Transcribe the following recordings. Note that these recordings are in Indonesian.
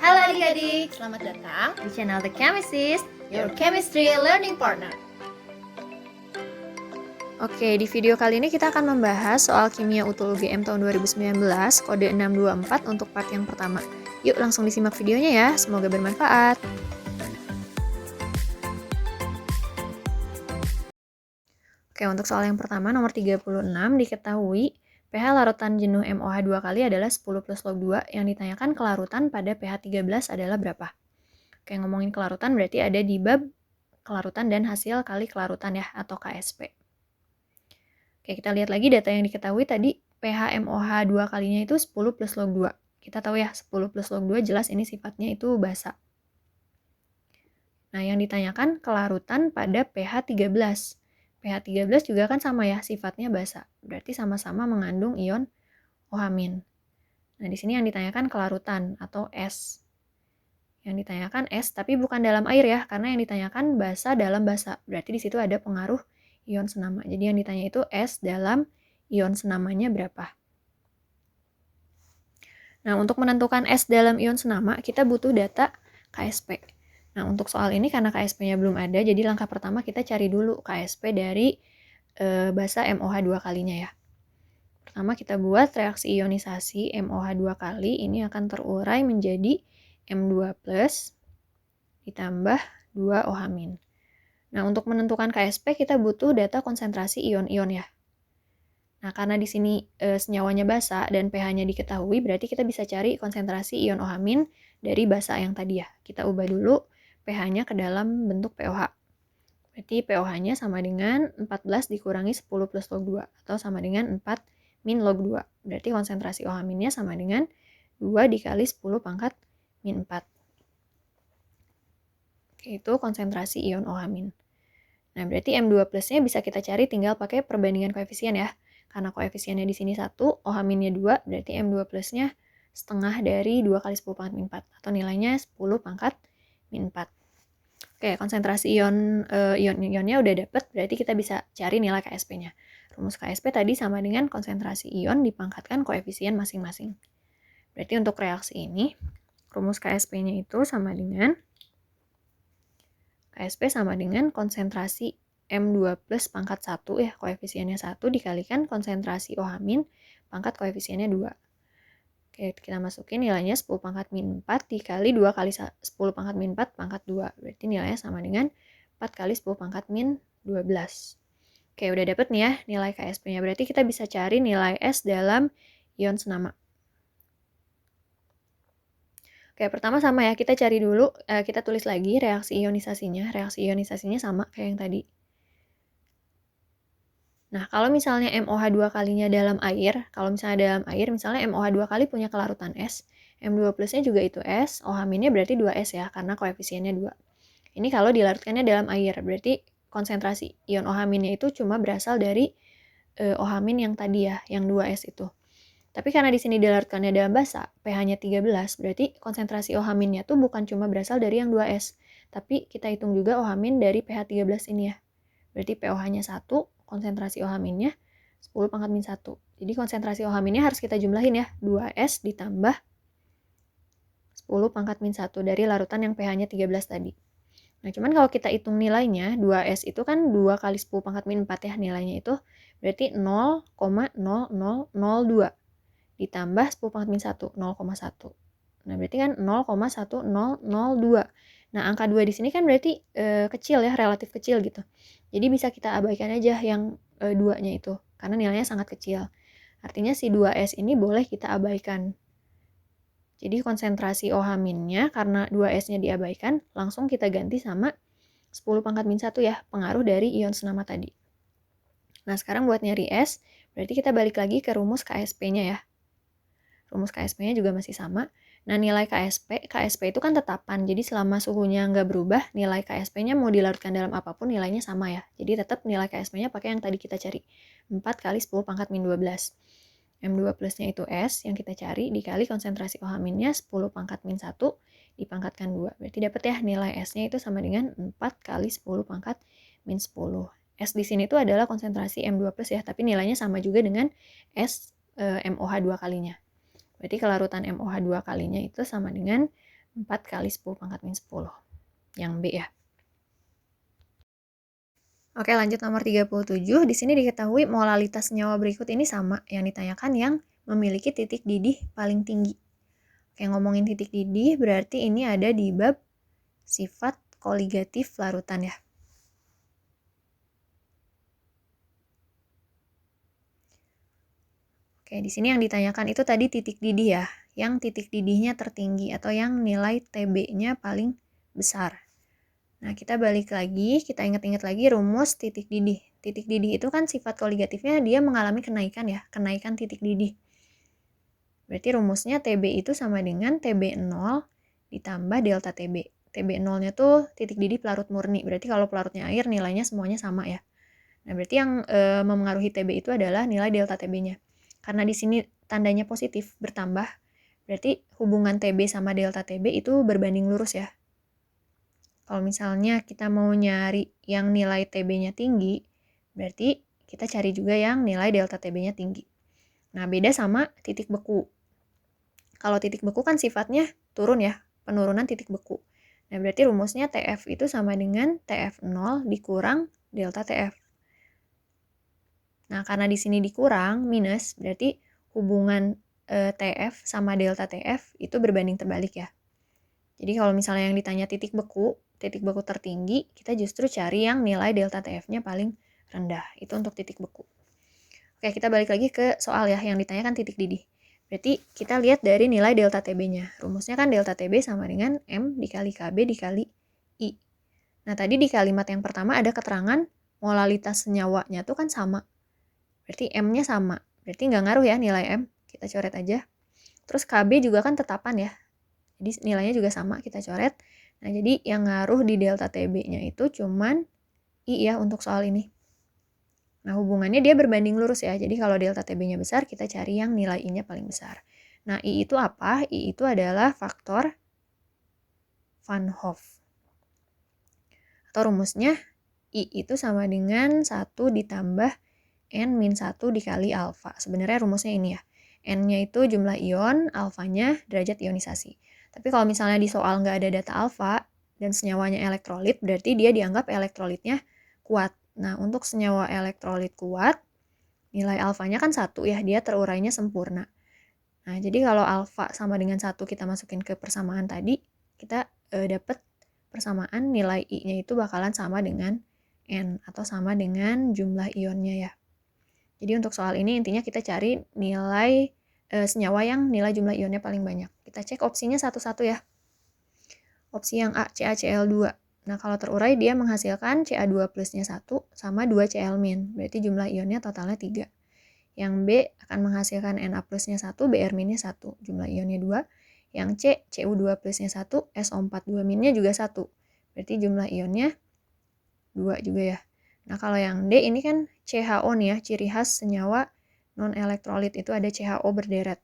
Halo adik-adik, selamat datang di channel The Chemist, your chemistry learning partner. Oke, di video kali ini kita akan membahas soal kimia utul UGM tahun 2019, kode 624 untuk part yang pertama. Yuk langsung disimak videonya ya, semoga bermanfaat. Oke, untuk soal yang pertama nomor 36 diketahui pH larutan jenuh MOH 2 kali adalah 10 plus log 2 yang ditanyakan kelarutan pada pH 13 adalah berapa? Oke, ngomongin kelarutan berarti ada di bab kelarutan dan hasil kali kelarutan ya, atau KSP. Oke, kita lihat lagi data yang diketahui tadi, pH MOH 2 kalinya itu 10 plus log 2. Kita tahu ya, 10 plus log 2 jelas ini sifatnya itu basa. Nah, yang ditanyakan kelarutan pada pH 13. pH 13 juga kan sama ya, sifatnya basa. Berarti sama-sama mengandung ion OH-. Nah, di sini yang ditanyakan kelarutan atau S. Yang ditanyakan S, tapi bukan dalam air ya, karena yang ditanyakan basa dalam basa. Berarti di situ ada pengaruh ion senama. Jadi yang ditanya itu S dalam ion senamanya berapa. Nah, untuk menentukan S dalam ion senama, kita butuh data KSP. Nah, untuk soal ini karena KSP-nya belum ada, jadi langkah pertama kita cari dulu KSP dari basa MOH 2 kalinya ya. Pertama kita buat reaksi ionisasi MOH 2 kali, ini akan terurai menjadi M2+ ditambah 2 OH-. Nah, untuk menentukan KSP kita butuh data konsentrasi ion-ion ya. Nah, karena di sini senyawanya basa dan pH-nya diketahui, berarti kita bisa cari konsentrasi ion OH- dari basa yang tadi ya. Kita ubah dulu pH-nya ke dalam bentuk POH. Berarti POH-nya sama dengan 14 dikurangi 10 plus log 2, atau sama dengan 4 min log 2. Berarti konsentrasi OH-nya sama dengan 2 dikali 10 pangkat min 4. Oke, itu konsentrasi ion OH-. Nah, berarti M2 plusnya bisa kita cari tinggal pakai perbandingan koefisien ya. Karena koefisiennya di sini 1, OH-nya 2, berarti M2 plusnya setengah dari 2 kali 10 pangkat min 4. Atau nilainya 10 pangkat min 4. Oke, konsentrasi ion-ionnya udah dapet, berarti kita bisa cari nilai KSP-nya. Rumus KSP tadi sama dengan konsentrasi ion dipangkatkan koefisien masing-masing. Berarti untuk reaksi ini, rumus KSP-nya itu sama dengan KSP sama dengan konsentrasi M2 plus pangkat 1 ya, koefisiennya 1 dikalikan konsentrasi OH- pangkat koefisiennya 2. Oke, kita masukin nilainya 10 pangkat min 4 dikali 2 kali 10 pangkat min 4 pangkat 2. Berarti nilainya sama dengan 4 kali 10 pangkat min 12. Oke, udah dapet nih ya nilai KSP-nya. Berarti kita bisa cari nilai S dalam ion senama. Oke, pertama sama ya, kita cari dulu, kita tulis lagi reaksi ionisasinya. Reaksi ionisasinya sama kayak yang tadi. Nah, kalau misalnya MOH 2 kalinya dalam air, misalnya MOH 2 kali punya kelarutan S, M2 plusnya juga itu S, OH-nya berarti 2S ya, karena koefisiennya 2. Ini kalau dilarutkannya dalam air, berarti konsentrasi ion OH-nya itu cuma berasal dari OH- yang tadi ya, yang 2S itu. Tapi karena di sini dilarutkannya dalam basa, pH-nya 13, berarti konsentrasi OH-nya tuh bukan cuma berasal dari yang 2S, tapi kita hitung juga OH- dari pH 13 ini ya. Berarti pOH-nya 1, konsentrasi OH-nya 10 pangkat min 1. Jadi konsentrasi OH-nya harus kita jumlahin ya, 2S ditambah 10 pangkat min 1 dari larutan yang pH-nya 13 tadi. Nah, cuman kalau kita hitung nilainya, 2S itu kan 2 kali 10 pangkat min 4 ya nilainya itu, berarti 0,0002 ditambah 10 pangkat min 1, 0,1. Nah, berarti kan 0,1002. Nah, angka 2 di sini kan berarti kecil ya, relatif kecil gitu. Jadi bisa kita abaikan aja yang 2-nya itu, karena nilainya sangat kecil. Artinya si 2S ini boleh kita abaikan. Jadi konsentrasi OH-nya karena 2S-nya diabaikan, langsung kita ganti sama 10 pangkat min 1 ya, pengaruh dari ion senama tadi. Nah, sekarang buat nyari S, berarti kita balik lagi ke rumus KSP-nya ya. Rumus KSP-nya juga masih sama. Nah, nilai KSP itu kan tetapan, jadi selama suhunya nggak berubah, nilai KSP-nya mau dilarutkan dalam apapun nilainya sama ya. Jadi tetap nilai KSP-nya pakai yang tadi kita cari, 4 kali 10 pangkat min 12. M2 plusnya itu S yang kita cari, dikali konsentrasi OH-nya 10 pangkat min 1, dipangkatkan 2. Berarti dapat ya nilai S-nya itu sama dengan 4 kali 10 pangkat min 10. S di sini itu adalah konsentrasi M2 plus ya, tapi nilainya sama juga dengan S MOH 2 kalinya. Berarti kelarutan MOH 2 kalinya itu sama dengan 4 kali 10 pangkat min 10. Yang B ya. Oke, lanjut nomor 37. Di sini diketahui molalitas senyawa berikut ini sama. Yang ditanyakan yang memiliki titik didih paling tinggi. Oke, ngomongin titik didih berarti ini ada di bab sifat koligatif larutan ya. Oke, di sini yang ditanyakan itu tadi titik didih ya. Yang titik didihnya tertinggi atau yang nilai TB-nya paling besar. Nah, kita balik lagi, kita ingat-ingat lagi rumus titik didih. Titik didih itu kan sifat koligatifnya dia mengalami kenaikan ya, kenaikan titik didih. Berarti rumusnya TB itu sama dengan TB0 ditambah delta TB. TB0-nya tuh titik didih pelarut murni. Berarti kalau pelarutnya air nilainya semuanya sama ya. Nah, berarti yang memengaruhi TB itu adalah nilai delta TB-nya. Karena di sini tandanya positif bertambah, berarti hubungan TB sama delta TB itu berbanding lurus ya. Kalau misalnya kita mau nyari yang nilai TB-nya tinggi, berarti kita cari juga yang nilai delta TB-nya tinggi. Nah, beda sama titik beku. Kalau titik beku kan sifatnya turun ya, penurunan titik beku. Nah, berarti rumusnya TF itu sama dengan TF0 dikurang delta TF. Nah, karena di sini dikurang, minus, berarti hubungan TF sama delta TF itu berbanding terbalik ya. Jadi kalau misalnya yang ditanya titik beku tertinggi, kita justru cari yang nilai delta TF-nya paling rendah. Itu untuk titik beku. Oke, kita balik lagi ke soal ya, yang ditanyakan titik didih. Berarti kita lihat dari nilai delta TB-nya. Rumusnya kan delta TB sama dengan M dikali KB dikali I. Nah, tadi di kalimat yang pertama ada keterangan molalitas senyawanya tuh kan sama. Berarti M-nya sama. Berarti nggak ngaruh ya nilai M. Kita coret aja. Terus KB juga kan tetapan ya. Jadi nilainya juga sama, kita coret. Nah, jadi yang ngaruh di delta TB-nya itu cuman I ya untuk soal ini. Nah, hubungannya dia berbanding lurus ya. Jadi kalau delta TB-nya besar, kita cari yang nilai I-nya paling besar. Nah, I itu apa? I itu adalah faktor Van Hoff. Atau rumusnya, I itu sama dengan 1 ditambah N-1 dikali alfa. Sebenarnya rumusnya ini ya. N-nya itu jumlah ion, alfanya derajat ionisasi. Tapi kalau misalnya di soal nggak ada data alfa dan senyawanya elektrolit, berarti dia dianggap elektrolitnya kuat. Nah, untuk senyawa elektrolit kuat, nilai alfanya kan 1 ya, dia terurainya sempurna. Nah, jadi kalau alfa sama dengan 1 kita masukin ke persamaan tadi, kita dapat persamaan nilai I-nya itu bakalan sama dengan N atau sama dengan jumlah ionnya ya. Jadi untuk soal ini intinya kita cari nilai senyawa yang nilai jumlah ionnya paling banyak. Kita cek opsinya satu-satu ya. Opsi yang A, CaCl2. Nah, kalau terurai dia menghasilkan Ca2 plusnya 1 sama 2 Cl min. Berarti jumlah ionnya totalnya 3. Yang B akan menghasilkan Na plusnya 1, Br minnya 1. Jumlah ionnya 2. Yang C, Cu2 plusnya 1, SO4 2 minnya juga 1. Berarti jumlah ionnya 2 juga ya. Nah, kalau yang D ini kan CHO nih ya, ciri khas senyawa non-elektrolit itu ada CHO berderet.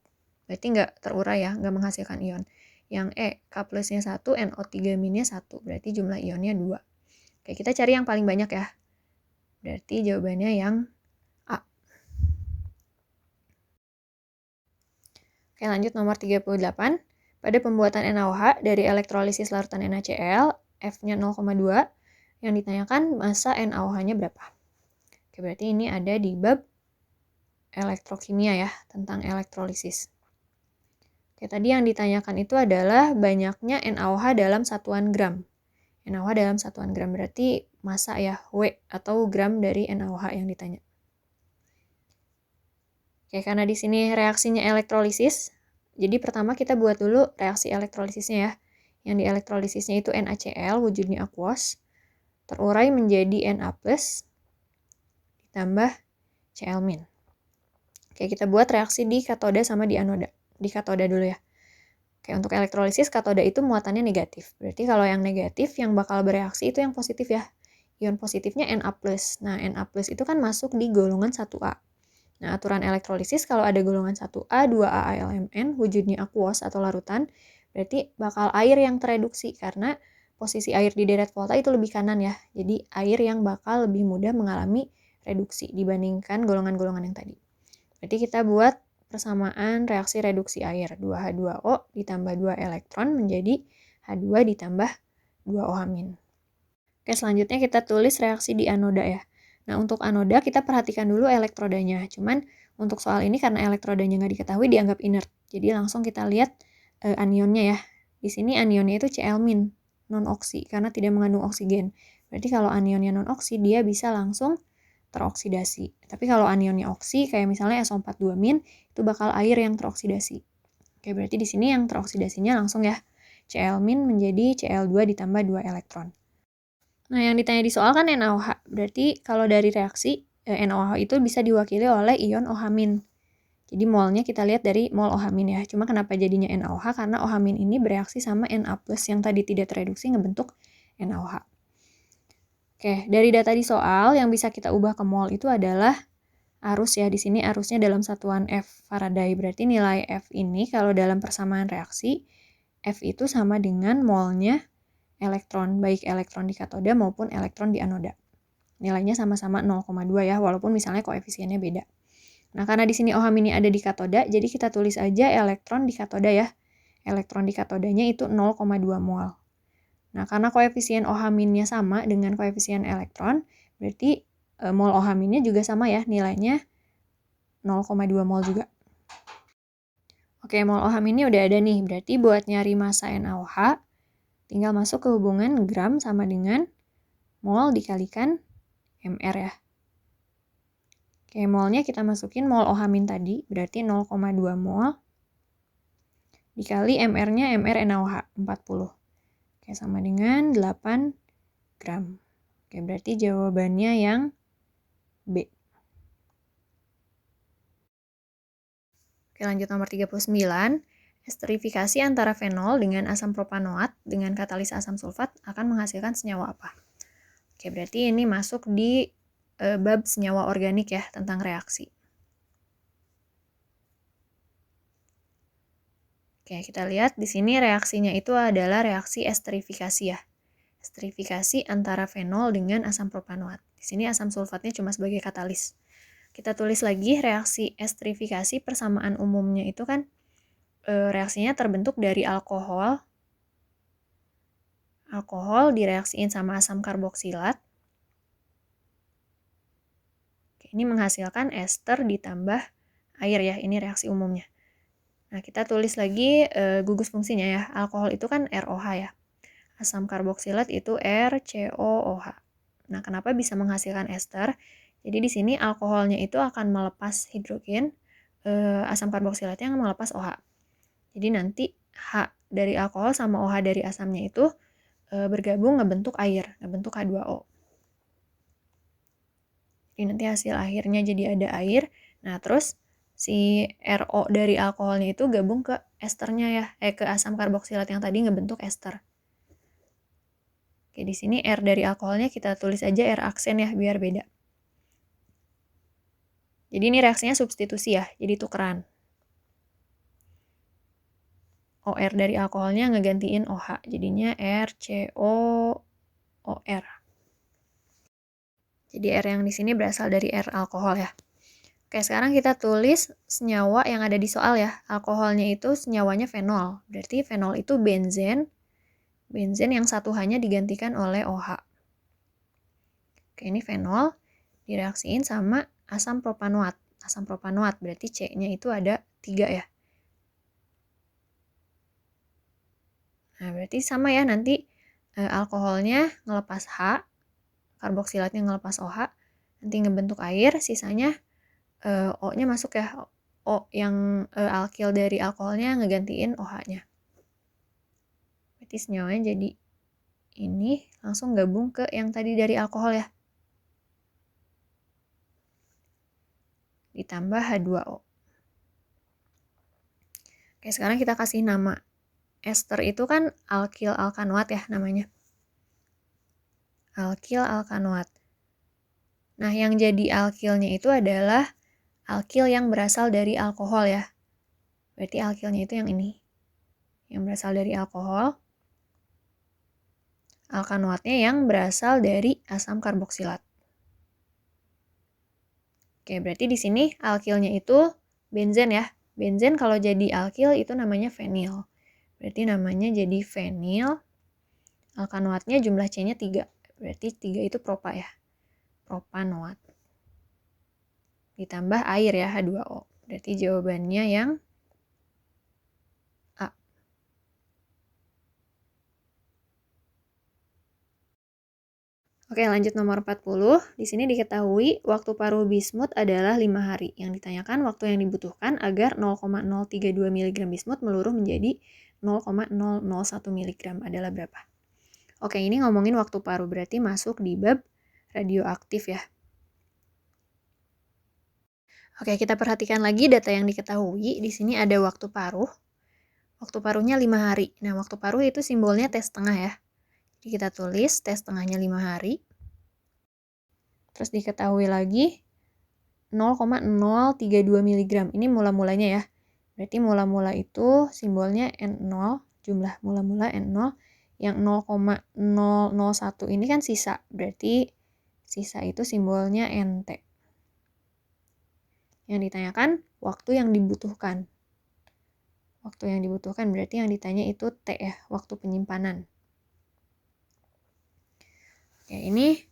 Berarti nggak terurai ya, nggak menghasilkan ion. Yang E, K plusnya 1, NO3 minnya 1. Berarti jumlah ionnya 2. Oke, kita cari yang paling banyak ya. Berarti jawabannya yang A. Oke, lanjut nomor 38. Pada pembuatan NaOH dari elektrolisis larutan NaCl, F-nya 0,2, yang ditanyakan massa NaOH-nya berapa. Oke, berarti ini ada di bab elektrokimia ya, tentang elektrolisis. Oke, tadi yang ditanyakan itu adalah banyaknya NaOH dalam satuan gram. NaOH dalam satuan gram berarti massa ya, W atau gram dari NaOH yang ditanya. Oke, karena di sini reaksinya elektrolisis, jadi pertama kita buat dulu reaksi elektrolisisnya ya. Yang di elektrolisisnya itu NaCl, wujudnya aquos, terurai menjadi Na+, ditambah Cl-. Oke, kita buat reaksi di katoda sama di anoda. Di katoda dulu ya. Oke, untuk elektrolisis katoda itu muatannya negatif. Berarti kalau yang negatif, yang bakal bereaksi itu yang positif ya. Ion positifnya Na+. Nah, Na+ itu kan masuk di golongan 1A. Nah, aturan elektrolisis kalau ada golongan 1A, 2A AlMn, wujudnya aquos atau larutan, berarti bakal air yang tereduksi karena posisi air di deret volta itu lebih kanan ya. Jadi air yang bakal lebih mudah mengalami reduksi dibandingkan golongan-golongan yang tadi. Berarti kita buat persamaan reaksi reduksi air. 2H2O ditambah 2 elektron menjadi H2 ditambah 2O-. Oke, selanjutnya kita tulis reaksi di anoda ya. Nah, untuk anoda kita perhatikan dulu elektrodanya. Cuman untuk soal ini karena elektrodanya nggak diketahui dianggap inert. Jadi langsung kita lihat anionnya ya. Di sini anionnya itu Cl-, non-oksi, karena tidak mengandung oksigen. Berarti kalau anionnya non-oksi, dia bisa langsung teroksidasi. Tapi kalau anionnya oksi, kayak misalnya SO42-, itu bakal air yang teroksidasi. Oke, berarti di sini yang teroksidasinya langsung ya. Cl- menjadi Cl2 ditambah 2 elektron. Nah, yang ditanya di soal kan NaOH. Berarti kalau dari reaksi, NaOH itu bisa diwakili oleh ion OH-. Jadi molnya kita lihat dari mol OH- ya. Cuma kenapa jadinya NaOH? Karena OH- ini bereaksi sama Na+ yang tadi tidak tereduksi ngebentuk NaOH. Oke, dari data di soal yang bisa kita ubah ke mol itu adalah arus ya. Di sini arusnya dalam satuan F Faraday. Berarti nilai F ini kalau dalam persamaan reaksi, F itu sama dengan molnya elektron, baik elektron di katoda maupun elektron di anoda. Nilainya sama-sama 0,2 ya, walaupun misalnya koefisiennya beda. Nah, karena di sini OH- ini ada di katoda, jadi kita tulis aja elektron di katoda ya. Elektron di katodanya itu 0,2 mol. Nah, karena koefisien OH-nya sama dengan koefisien elektron, berarti mol OH-nya juga sama ya, nilainya 0,2 mol juga. Oke, mol OH- ini udah ada nih, berarti buat nyari massa NaOH, tinggal masuk ke hubungan gram sama dengan mol dikalikan mR ya. Oke, molnya kita masukin mol OH- tadi, berarti 0,2 mol. Dikali mR-nya, mR NaOH, 40. Oke, sama dengan 8 gram. Oke, berarti jawabannya yang B. Oke, lanjut nomor 39. Esterifikasi antara fenol dengan asam propanoat dengan katalis asam sulfat akan menghasilkan senyawa apa? Oke, berarti ini masuk di bab senyawa organik ya, tentang reaksi. Oke, kita lihat di sini reaksinya itu adalah reaksi esterifikasi ya. Esterifikasi antara fenol dengan asam propanoat. Di sini asam sulfatnya cuma sebagai katalis. Kita tulis lagi reaksi esterifikasi persamaan umumnya itu kan reaksinya terbentuk dari alkohol. Alkohol direaksiin sama asam karboksilat. Ini menghasilkan ester ditambah air ya, ini reaksi umumnya. Nah, kita tulis lagi gugus fungsinya ya. Alkohol itu kan ROH ya. Asam karboksilat itu RCOOH. Nah, kenapa bisa menghasilkan ester? Jadi di sini alkoholnya itu akan melepas hidrogen, asam karboksilatnya melepas OH. Jadi nanti H dari alkohol sama OH dari asamnya itu bergabung ngebentuk air, ngebentuk H2O. Jadi nanti hasil akhirnya jadi ada air. Nah, terus si RO dari alkoholnya itu gabung ke esternya ya, ke asam karboksilat yang tadi ngebentuk ester. Oke, di sini R dari alkoholnya kita tulis aja R aksen ya, biar beda. Jadi ini reaksinya substitusi ya, jadi tukeran. OR dari alkoholnya ngegantiin OH, jadinya RCOOR. Jadi R yang di sini berasal dari R alkohol ya. Oke, sekarang kita tulis senyawa yang ada di soal ya. Alkoholnya itu senyawanya fenol. Berarti fenol itu benzen. Benzen yang satu H-nya digantikan oleh OH. Oke, ini fenol direaksiin sama asam propanoat. Asam propanoat berarti C-nya itu ada 3 ya. Nah, berarti sama ya, nanti alkoholnya ngelepas H, karboksilatnya ngelepas OH, nanti ngebentuk air, sisanya O-nya masuk ya, O yang alkil dari alkoholnya ngegantiin OH-nya. Berarti senyawanya jadi ini langsung gabung ke yang tadi dari alkohol ya. Ditambah H2O. Oke, sekarang kita kasih nama. Ester itu kan alkil alkanoat ya namanya. Alkil alkanoat. Nah, yang jadi alkilnya itu adalah alkil yang berasal dari alkohol ya. Berarti alkilnya itu yang ini. Yang berasal dari alkohol. Alkanoatnya yang berasal dari asam karboksilat. Oke, berarti di sini alkilnya itu benzen ya. Benzen kalau jadi alkil itu namanya fenil. Berarti namanya jadi fenil. Alkanoatnya jumlah C-nya 3. Berarti 3 itu propa ya. Propanoat. Ditambah air ya, H2O. Berarti jawabannya yang A. Oke, lanjut nomor 40. Di sini diketahui waktu paruh bismut adalah 5 hari. Yang ditanyakan waktu yang dibutuhkan agar 0,032 mg bismut meluruh menjadi 0,001 mg adalah berapa? Oke, ini ngomongin waktu paruh, berarti masuk di bab radioaktif ya. Oke, kita perhatikan lagi data yang diketahui. Di sini ada waktu paruh. Waktu paruhnya 5 hari. Nah, waktu paruh itu simbolnya T setengah ya. Jadi kita tulis T setengahnya 5 hari. Terus diketahui lagi 0,032 mg. Ini mula-mulanya ya. Berarti mula-mula itu simbolnya N0, jumlah mula-mula N0. Yang 0,001 ini kan sisa. Berarti sisa itu simbolnya NT. Yang ditanyakan waktu yang dibutuhkan. Waktu yang dibutuhkan berarti yang ditanya itu T ya, waktu penyimpanan. Oke, ini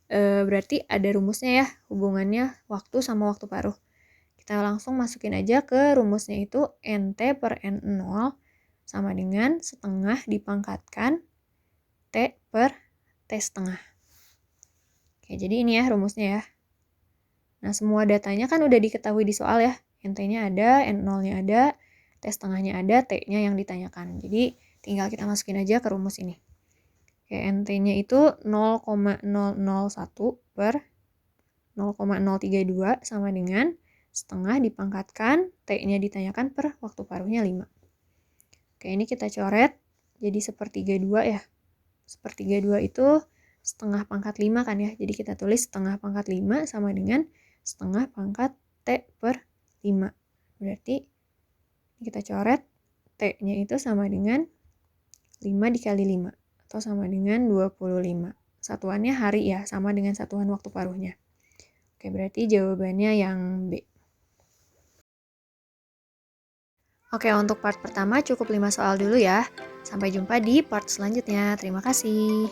berarti ada rumusnya ya, hubungannya waktu sama waktu paruh. Kita langsung masukin aja ke rumusnya itu NT per N0 sama dengan setengah dipangkatkan T per T setengah. Oke, jadi ini ya rumusnya ya. Nah, semua datanya kan udah diketahui di soal ya. NT-nya ada, N0-nya ada, T setengahnya ada, T-nya yang ditanyakan. Jadi, tinggal kita masukin aja ke rumus ini. Oke, NT-nya itu 0,001 per 0,032 sama dengan setengah dipangkatkan, T-nya ditanyakan per waktu paruhnya 5. Oke, ini kita coret jadi sepertiga 2 ya. Sepertiga 2 itu setengah pangkat 5 kan ya. Jadi kita tulis setengah pangkat 5 sama dengan setengah pangkat T per 5. Berarti kita coret T-nya itu sama dengan 5 dikali 5. Atau sama dengan 25. Satuannya hari ya, sama dengan satuan waktu paruhnya. Oke, berarti jawabannya yang B. Oke, untuk part pertama cukup 5 soal dulu ya. Sampai jumpa di part selanjutnya. Terima kasih.